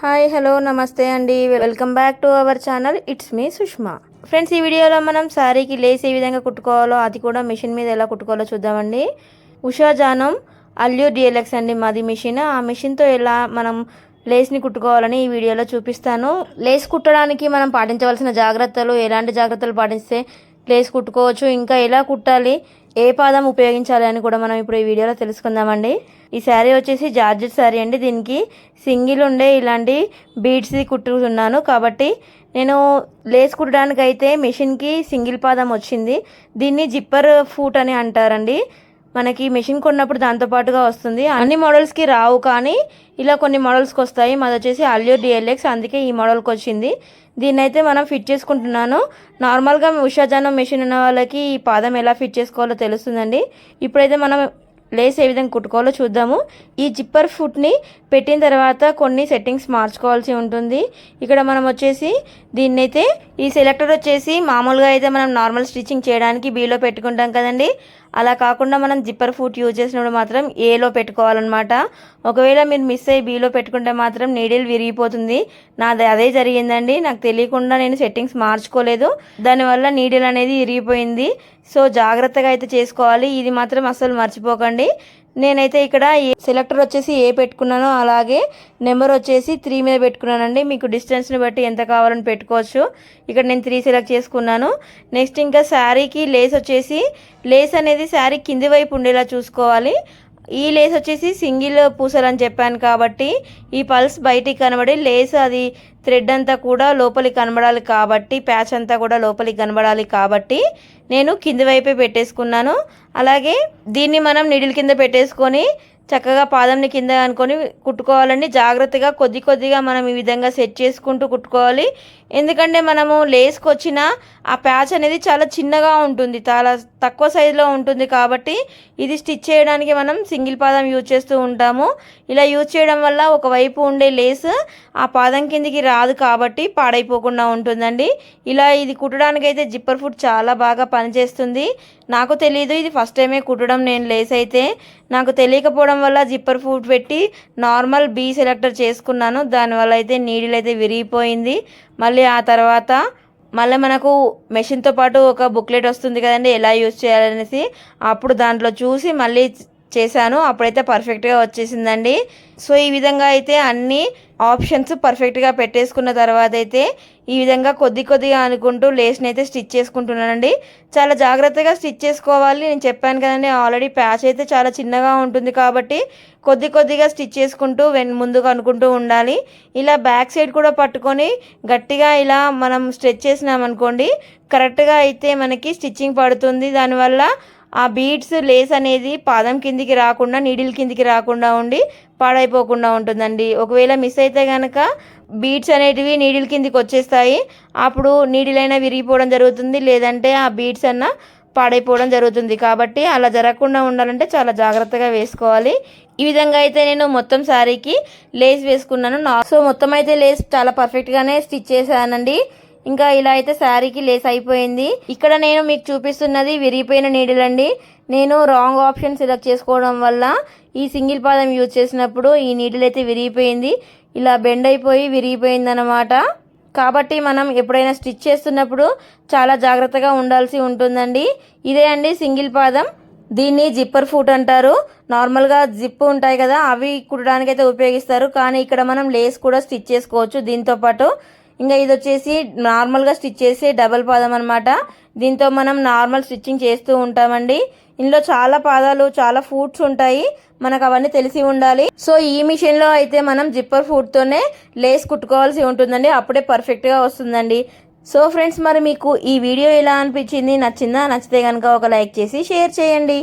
Hi hello నమస్తే అండి, welcome back to our channel. It's me Sushma. Friends, ఈ వీడియోలో మనం శారీకి లేస్ ఏ విధంగా కుట్టుకోవాలో, అది కూడా మిషన్ మీద ఎలా కుట్టుకోవాలో చూద్దామండి. ఉషా జానం అల్యూర్ డిఎల్ఎక్స్ అండి మాది మిషన్. ఆ మిషన్తో ఎలా మనం లేస్ని కుట్టుకోవాలని ఈ వీడియోలో చూపిస్తాను. లేస్ కుట్టడానికి మనం పాటించవలసిన జాగ్రత్తలు, ఎలాంటి జాగ్రత్తలు పాటిస్తే లేస్ కుట్టుకోవచ్చు, ఇంకా ఎలా కుట్టాలి, ఏ పాదం ఉపయోగించాలి అని కూడా మనం ఇప్పుడు ఈ వీడియోలో తెలుసుకుందామండి. ఈ శారీ వచ్చేసి జార్జెట్ శారీ అండి. దీనికి సింగిల్ ఉండే ఇలాంటి బీడ్స్ కుట్టుతున్నాను కాబట్టి నేను లేస్ కుట్టడానికి అయితే మిషన్కి సింగిల్ పాదం వచ్చింది. దీన్ని జిప్పర్ ఫూట్ అని అంటారండి. మనకి మిషన్ కొన్నప్పుడు దాంతోపాటుగా వస్తుంది. అన్ని మోడల్స్కి రావు, కానీ ఇలా కొన్ని మోడల్స్కి వస్తాయి. మాది వచ్చేసి అల్యూర్ డిఎల్ఎక్స్, అందుకే ఈ మోడల్కి వచ్చింది. దీన్ని అయితే మనం ఫిట్ చేసుకుంటున్నాను. నార్మల్గా ఉషాజానం మెషిన్ ఉన్న వాళ్ళకి ఈ పాదం ఎలా ఫిట్ చేసుకోవాలో తెలుస్తుందండి. ఇప్పుడైతే మనం లేస్ ఏ విధంగా కుట్టుకోవాలో చూద్దాము. ఈ జిప్పర్ ఫుట్ని పెట్టిన తర్వాత కొన్ని సెట్టింగ్స్ మార్చుకోవాల్సి ఉంటుంది. ఇక్కడ మనం వచ్చేసి దీన్నైతే ఈ సెలెక్టర్ వచ్చేసి మామూలుగా అయితే మనం నార్మల్ స్టిచ్చింగ్ చేయడానికి బీలో పెట్టుకుంటాం కదండి, అలా కాకుండా మనం జిప్పర్ ఫుట్ యూజ్ చేసినప్పుడు మాత్రం ఏలో పెట్టుకోవాలన్నమాట. ఒకవేళ మీరు మిస్ అయ్యి బీలో పెట్టుకుంటే మాత్రం నీడిల్ విరిగిపోతుంది. నాది అదే జరిగిందండి. నాకు తెలియకుండా నేను సెట్టింగ్స్ మార్చుకోలేదు, దానివల్ల నీడిల్ అనేది విరిగిపోయింది. సో జాగ్రత్తగా అయితే చేసుకోవాలి, ఇది మాత్రం అస్సలు మర్చిపోకండి. నేనైతే ఇక్కడ సెలెక్టర్ వచ్చేసి ఏ పెట్టుకున్నానో అలాగే నెంబర్ వచ్చేసి 3 మీద పెట్టుకున్నానండి. మీకు డిస్టెన్స్ని బట్టి ఎంత కావాలని పెట్టుకోవచ్చు. ఇక్కడ నేను 3 సెలెక్ట్ చేసుకున్నాను. నెక్స్ట్ ఇంకా శారీకి లేస్ వచ్చేసి లేస్ అనేది శారీ కింది వైపు ఉండేలా చూసుకోవాలి. ఈ లేస్ వచ్చేసి సింగిల్ పూసలు అని చెప్పాను కాబట్టి ఈ పల్స్ బయటికి కనబడి లేస్ అది థ్రెడ్ అంతా కూడా లోపలికి కనబడాలి కాబట్టి, ప్యాచ్ అంతా కూడా లోపలికి కనబడాలి కాబట్టి నేను కింది వైపే పెట్టేసుకున్నాను. అలాగే దీన్ని మనం నిడిల్ కింద పెట్టేసుకొని చక్కగా పాదంని కింద అనుకొని కుట్టుకోవాలండి. జాగ్రత్తగా కొద్ది కొద్దిగా మనం ఈ విధంగా సెట్ చేసుకుంటూ కుట్టుకోవాలి. ఎందుకంటే మనము లేస్కి వచ్చిన ఆ ప్యాచ్ అనేది చాలా చిన్నగా ఉంటుంది, చాలా తక్కువ సైజులో ఉంటుంది కాబట్టి ఇది స్టిచ్ చేయడానికి మనం సింగిల్ పాదం యూజ్ చేస్తూ ఉంటాము. ఇలా యూజ్ చేయడం వల్ల ఒకవైపు ఉండే లేస్ ఆ పాదం కిందికి రాదు కాబట్టి పాడైపోకుండా ఉంటుందండి. ఇలా ఇది కుట్టడానికి అయితే జిప్పర్ ఫుట్ చాలా బాగా పనిచేస్తుంది. నాకు తెలియదు, ఇది ఫస్ట్ టైమే కుట్టడం నేను లేస్ అయితే. నాకు తెలియకపోవడం వల్ల జిప్పర్ ఫుట్ పెట్టి నార్మల్ బీ సెలెక్టర్ చేసుకున్నాను. దానివల్ల అయితే నీడిల్ అయితే విరిగిపోయింది. మళ్ళీ ఆ తర్వాత మళ్ళీ మనకు మెషిన్తో పాటు ఒక బుక్లెట్ వస్తుంది కదండి, ఎలా యూజ్ చేయాలనేసి. అప్పుడు దాంట్లో చూసి మళ్ళీ చేశాను, అప్పుడైతే పర్ఫెక్ట్గా వచ్చేసిందండి. సో ఈ విధంగా అయితే అన్ని ఆప్షన్స్ పర్ఫెక్ట్గా పెట్టేసుకున్న తర్వాత అయితే ఈ విధంగా కొద్ది కొద్దిగా అనుకుంటూ లేస్ని అయితే స్టిచ్ చేసుకుంటున్నానండి. చాలా జాగ్రత్తగా స్టిచ్ చేసుకోవాలి. నేను చెప్పాను కదండి, ఆల్రెడీ ప్యాచ్ అయితే చాలా చిన్నగా ఉంటుంది కాబట్టి కొద్ది కొద్దిగా స్టిచ్ చేసుకుంటూ ముందుకు అనుకుంటూ ఉండాలి. ఇలా బ్యాక్ సైడ్ కూడా పట్టుకొని గట్టిగా ఇలా మనం స్ట్రెచ్ చేసినామనుకోండి, కరెక్ట్గా అయితే మనకి స్టిచ్చింగ్ పడుతుంది. దానివల్ల ఆ బీడ్స్ లేస్ అనేది పాదం కిందికి రాకుండా, నీడిల్ కిందికి రాకుండా ఉండి పాడైపోకుండా ఉంటుందండి. ఒకవేళ మిస్ అయితే కనుక బీడ్స్ అనేటివి నీడిల్ కిందికి వచ్చేస్తాయి. అప్పుడు నీడిల్ అయినా విరిగిపోవడం జరుగుతుంది, లేదంటే ఆ బీడ్స్ అన్న పాడైపోవడం జరుగుతుంది. కాబట్టి అలా జరగకుండా ఉండాలంటే చాలా జాగ్రత్తగా వేసుకోవాలి. ఈ విధంగా అయితే నేను మొత్తం శారీకి లేస్ వేసుకున్నాను. సో మొత్తం అయితే లేస్ చాలా పర్ఫెక్ట్గానే స్టిచ్ చేశానండి. ఇంకా ఇలా అయితే శారీకి లేస్ అయిపోయింది. ఇక్కడ నేను మీకు చూపిస్తున్నది విరిగిపోయిన నీడిల్ అండి. నేను రాంగ్ ఆప్షన్ సెలెక్ట్ చేసుకోవడం వల్ల ఈ సింగిల్ పాదం యూజ్ చేసినప్పుడు ఈ నీడిల్ అయితే విరిగిపోయింది. ఇలా బెండ్ అయిపోయి విరిగిపోయింది అన్నమాట. కాబట్టి మనం ఎప్పుడైనా స్టిచ్ చేస్తున్నప్పుడు చాలా జాగ్రత్తగా ఉండాల్సి ఉంటుందండి. ఇదే అండి సింగిల్ పాదం. దీన్ని జిప్పర్ ఫూట్ అంటారు. నార్మల్గా జిప్ ఉంటాయి కదా, అవి కుట్టడానికి అయితే ఉపయోగిస్తారు. కానీ ఇక్కడ మనం లేస్ కూడా స్టిచ్ చేసుకోవచ్చు దీంతోపాటు. ఇంకా ఇది వచ్చేసి నార్మల్గా స్టిచ్ చేసే డబల్ పాదం అనమాట. దీంతో మనం నార్మల్ స్టిచ్చింగ్ చేస్తూ ఉంటామండి. ఇందులో చాలా పాదాలు, చాలా ఫూట్స్ ఉంటాయి, మనకు అవన్నీ తెలిసి ఉండాలి. సో ఈ మిషన్లో అయితే మనం జిప్పర్ ఫూట్తోనే లేస్ కుట్టుకోవాల్సి ఉంటుందండి, అప్పుడే పర్ఫెక్ట్గా వస్తుందండి. సో ఫ్రెండ్స్, మరి మీకు ఈ వీడియో ఎలా అనిపించింది, నచ్చిందా? నచ్చితే కనుక ఒక లైక్ చేసి షేర్ చేయండి.